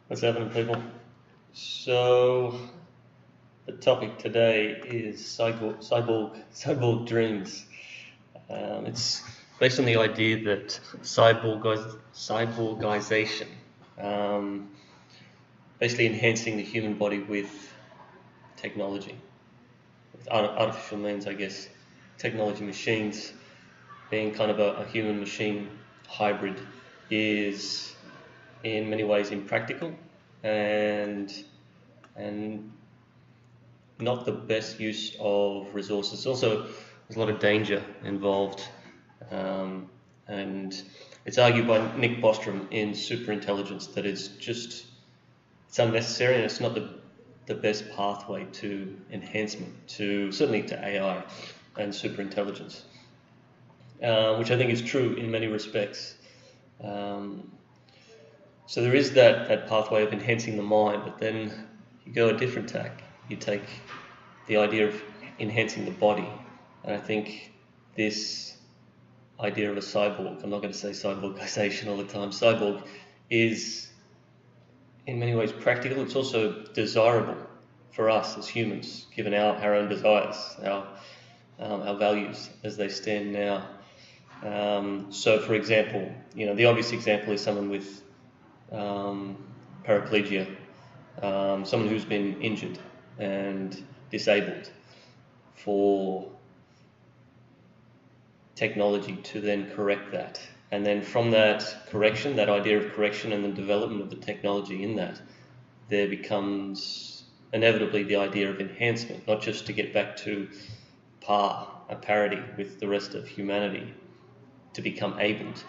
What's happening, people? So, the topic today is Cyborg Dreams. It's based on the idea that cyborgization, um, basically enhancing the human body with technology, with artificial means, I guess, technology machines, being kind of a human-machine hybrid, is in many ways impractical and not the best use of resources. Also, there's a lot of danger involved, and it's argued by Nick Bostrom in Superintelligence that it's unnecessary and it's not the best pathway to enhancement, certainly to AI and superintelligence, which I think is true in many respects. So there is that pathway of enhancing the mind, but then you go a different tack. You take the idea of enhancing the body, and I think this idea of a cyborg, I'm not going to say cyborgization all the time, cyborg is in many ways practical. It's also desirable for us as humans, given our own desires, our values as they stand now. So for example, the obvious example is someone with paraplegia, someone who's been injured and disabled, for technology to then correct that. And then from that correction, that idea of correction and the development of the technology in that, there becomes inevitably the idea of enhancement, not just to get back to a parity with the rest of humanity, to become abled,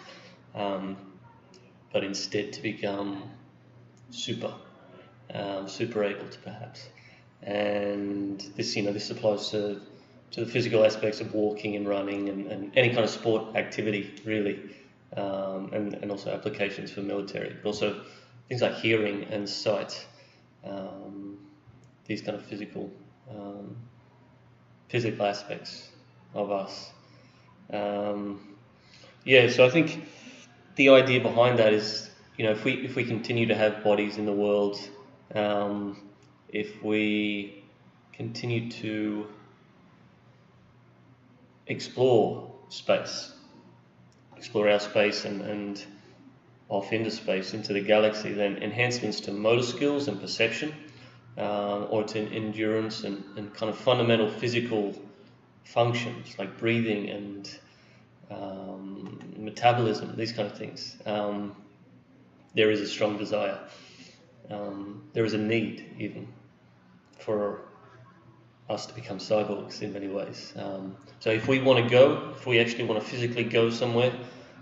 but instead to become super abled perhaps. And this applies to the physical aspects of walking and running and any kind of sport activity, really, and also applications for military, but also things like hearing and sight, these kind of physical aspects of us. So I think the idea behind that is, if we continue to have bodies in the world, if we continue to explore our space and off into space, into the galaxy, then enhancements to motor skills and perception, or to endurance and kind of fundamental physical functions like breathing and metabolism, these kind of things, there is a strong desire. There is a need even for us to become cyborgs in many ways. So if we actually want to physically go somewhere,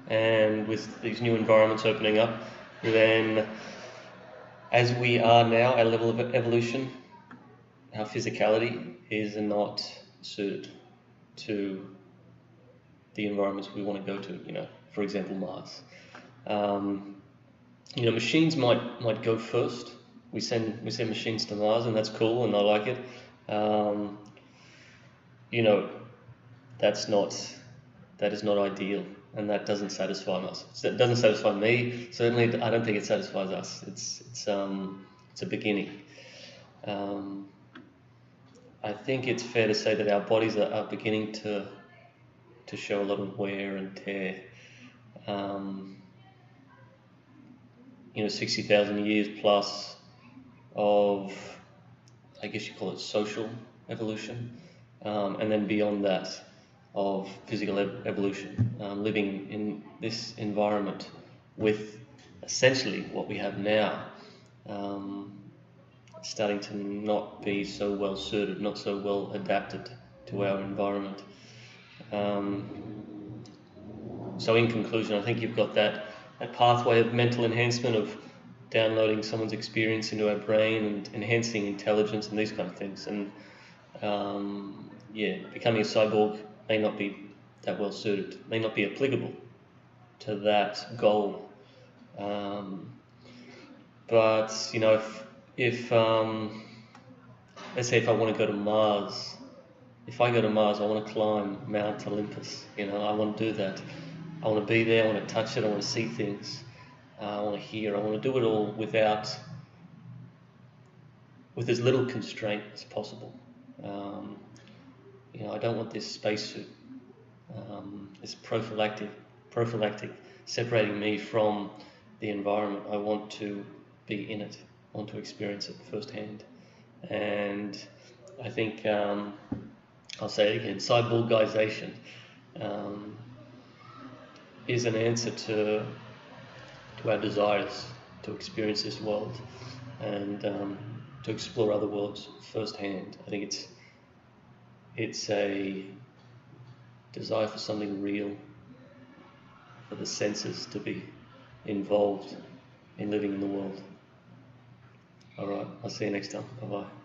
and with these new environments opening up, then as we are now, our level of evolution, our physicality is not suited to the environments we want to go to, for example, Mars. Machines might go first. We send machines to Mars, and that's cool, and I like it. That is not ideal, and that doesn't satisfy us. It doesn't satisfy me. Certainly, I don't think it satisfies us. It's a beginning. I think it's fair to say that our bodies are beginning to show a lot of wear and tear. 60,000 years plus of, I guess you call it social evolution, and then beyond that of physical evolution, living in this environment with essentially what we have now, starting to not be so well suited, not so well adapted to our environment. So in conclusion, I think you've got that pathway of mental enhancement, of downloading someone's experience into our brain and enhancing intelligence and these kind of things. And becoming a cyborg may not be that well suited, may not be applicable to that goal. But if let's say if I want to go to Mars, I want to climb Mount Olympus. I want to do that. I want to be there. I want to touch it. I want to see things. I want to hear. I want to do it all without with as little constraint as possible. I don't want this spacesuit, this prophylactic separating me from the environment. I want to be in it. I want to experience it firsthand. And I think, I'll say it again, cyborgization is an answer to our desires to experience this world and to explore other worlds firsthand. I think it's a desire for something real, for the senses to be involved in living in the world. All right, I'll see you next time. Bye-bye.